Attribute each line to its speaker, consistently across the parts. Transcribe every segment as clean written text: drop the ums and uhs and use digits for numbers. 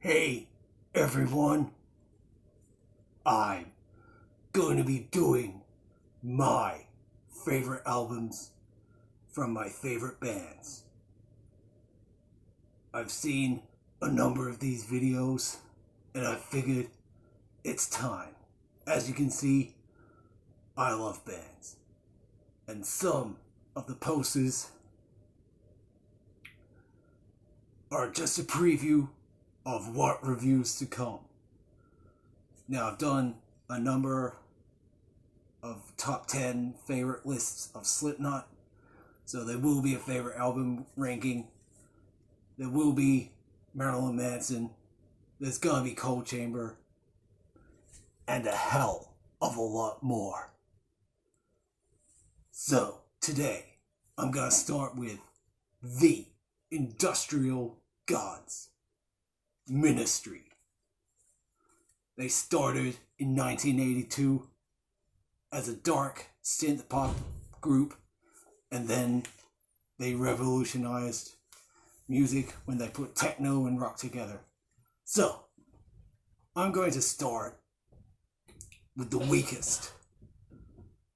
Speaker 1: Hey everyone, I'm going to be doing my favorite albums from my favorite bands. I've seen a number of these videos and I figured it's time. As you can see, I love bands. And some of the posters are just a preview of what reviews to come. Now, I've done a number of top 10 favorite lists of Slipknot, so there will be a favorite album ranking. There will be Marilyn Manson. There's gonna be Cold Chamber, and a hell of a lot more. So, today, I'm gonna start with the Industrial Gods, Ministry. They started in 1982 as a dark synth pop group, and then they revolutionized music when they put techno and rock together. So, I'm going to start with the weakest.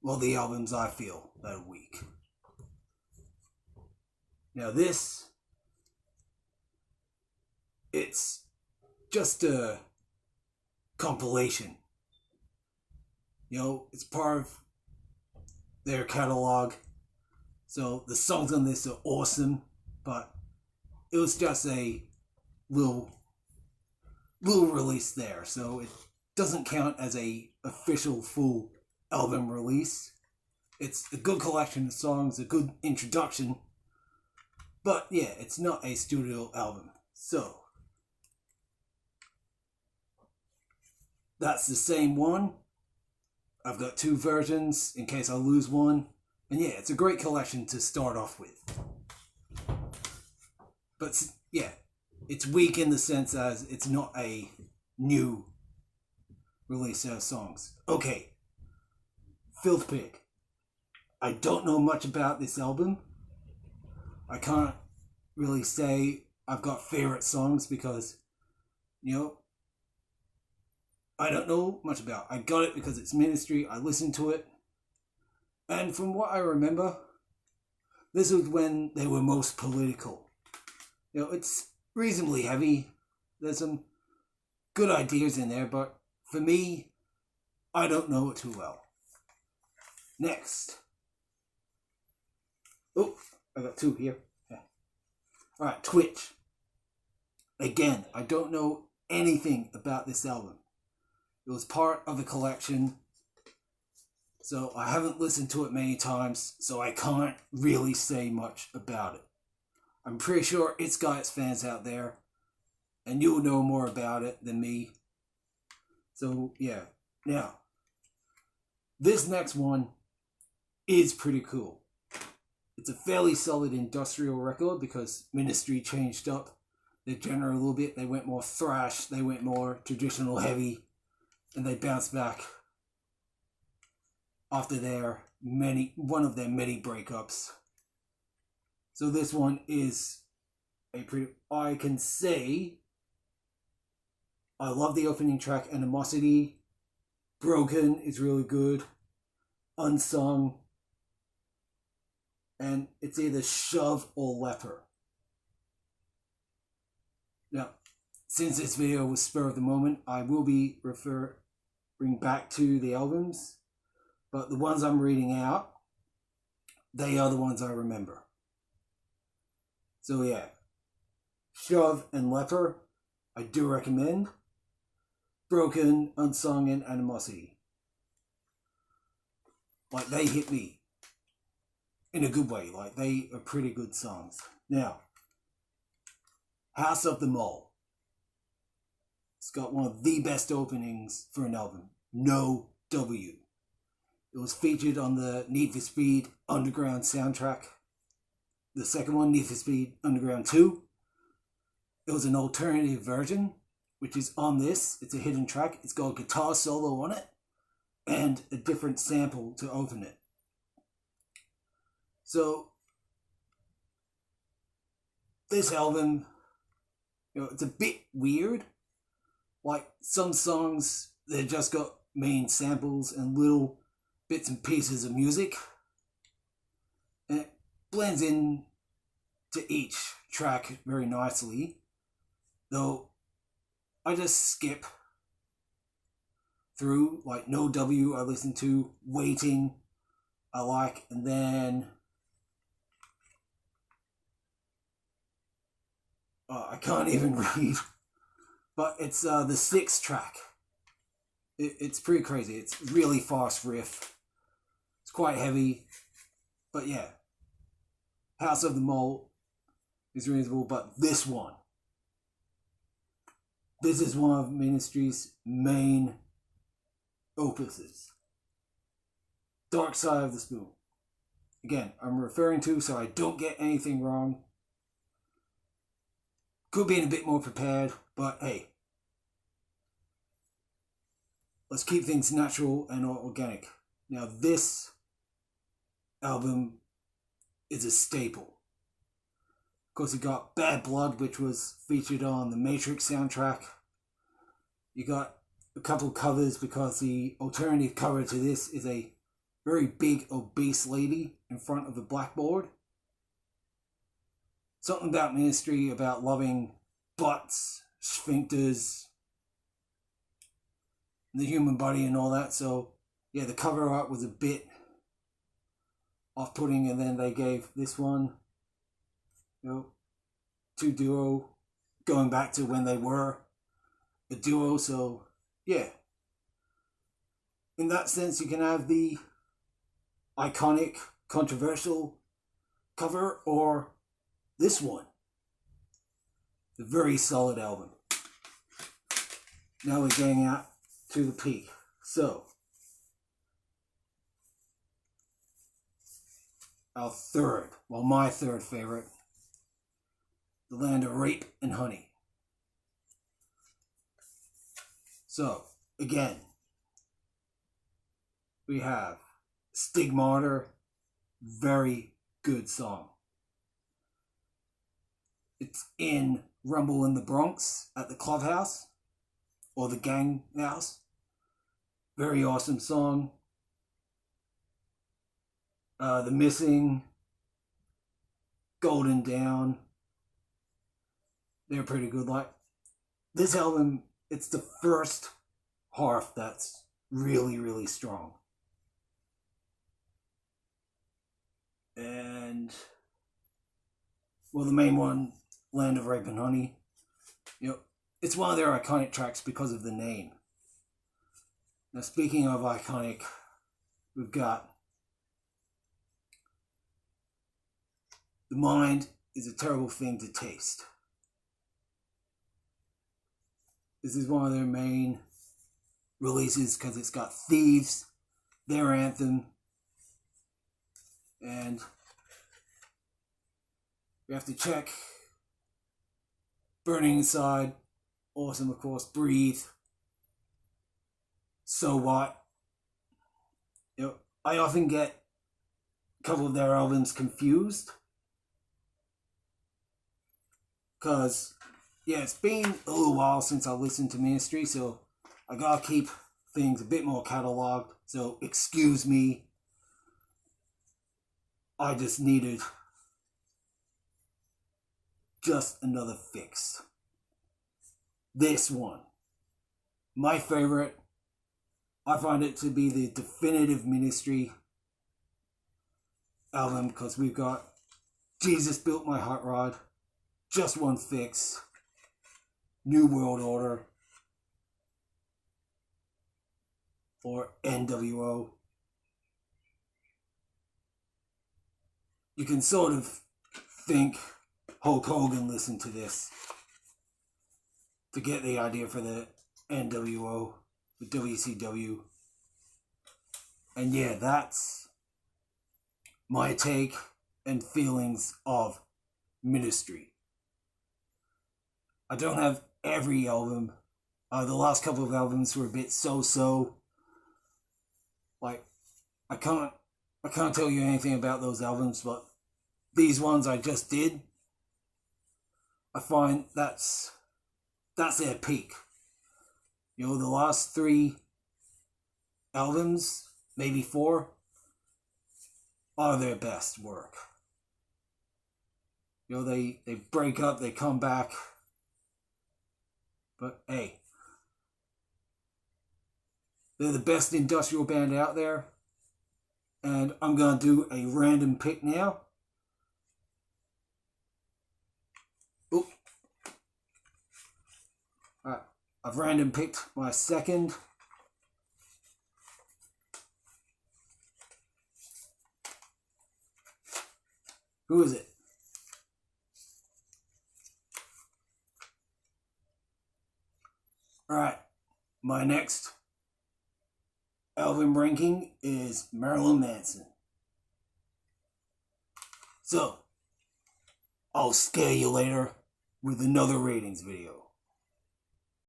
Speaker 1: Well, the albums I feel that are weak. Now it's just a compilation. It's part of their catalog. So the songs on this are awesome, but it was just a little release there. So it doesn't count as a official full album release. It's a good collection of songs, a good introduction, but yeah, it's not a studio album. So that's the same one. I've got two versions in case I lose one. And yeah, it's a great collection to start off with. But yeah, it's weak in the sense as it's not a new release of songs. Okay, Filth Pig. I don't know much about this album. I can't really say I've got favorite songs because, I don't know much about. I got it because it's Ministry. I listened to it. And from what I remember, this was when they were most political. It's reasonably heavy. There's some good ideas in there, but for me, I don't know it too well. Next. Oh, I got two here. Yeah. Alright, Twitch. Again, I don't know anything about this album. It was part of a collection, so I haven't listened to it many times, so I can't really say much about it. I'm pretty sure it's got its fans out there, and you'll know more about it than me. So, yeah. Now, this next one is pretty cool. It's a fairly solid industrial record because Ministry changed up their genre a little bit. They went more thrash, they went more traditional heavy, and they bounced back after one of their many breakups. So this one is I can say I love the opening track, Animosity. Broken is really good. Unsung. And it's either Shove or Leper. Now, since this video was spur of the moment, I will be referring back to the albums, but the ones I'm reading out, they are the ones I remember. So yeah, Shove and Leper, I do recommend. Broken, Unsung, and Animosity. Like, they hit me in a good way. Like, they are pretty good songs. Now, House of the Mole. It's got one of the best openings for an album. No W. It was featured on the Need for Speed Underground soundtrack. The second one, Need for Speed Underground 2. It was an alternative version, which is on this. It's a hidden track. It's got a guitar solo on it and a different sample to open it. So, this album, it's a bit weird Like some songs, they just got main samples and little bits and pieces of music, and it blends in to each track very nicely. Though I just skip through, like No W I listen to, Waiting I like, and then I can't even read, but it's the sixth track. It's pretty crazy. It's really fast riff. It's quite heavy, but yeah, House of the Mole is reasonable, but this is one of Ministry's main opuses. Dark Side of the Spoon. Again, I'm referring to so I don't get anything wrong. Could be a bit more prepared, but hey, let's keep things natural and organic. Now this album is a staple. Of course, you got Bad Blood, which was featured on the Matrix soundtrack. You got a couple covers because the alternative cover to this is a very big, obese lady in front of a blackboard. Something about Ministry, about loving butts, sphincters, the human body and all that. So, yeah, the cover art was a bit off-putting, and then they gave this one, to duo, going back to when they were a duo. So, yeah. In that sense, you can have the iconic, controversial cover, or this one, the very solid album. Now we're getting out to the peak. So, my third favorite, The Land of Rape and Honey. So, again, we have Stigmata, very good song. It's in Rumble in the Bronx at the Clubhouse, or the Gang House. Very awesome song. The Missing, Golden Down, they're pretty good. Like, this album, it's the first half that's really, really strong. And, well, the main one, Land of Rape and Honey, it's one of their iconic tracks because of the name. Now, speaking of iconic, we've got The Mind is a Terrible Thing to Taste. This is one of their main releases because it's got Thieves, their anthem, and we have to check Burning Inside, awesome, of course, Breathe, So What. I often get a couple of their albums confused because, it's been a little while since I listened to Ministry, so I gotta keep things a bit more cataloged, so excuse me. I just needed just another fix. This one, my favorite, I find it to be the definitive Ministry album because we've got Jesus Built My Hot Rod, Just One Fix, New World Order, or NWO. You can sort of think Hulk Hogan listened to this to get the idea for the NWO, the WCW. And yeah, that's my take and feelings of Ministry. I don't have every album. The last couple of albums were a bit so-so. Like, I can't tell you anything about those albums, but these ones I just did, I find that's their peak. You know, the last 3 albums, maybe 4, are their best work. You know, they break up, they come back. But hey, they're the best industrial band out there. And I'm going to do a random pick now. Oop. Alright, I've random picked my second. Who is it? Alright, my next album ranking is Marilyn Manson. So, I'll scare you later with another ratings video.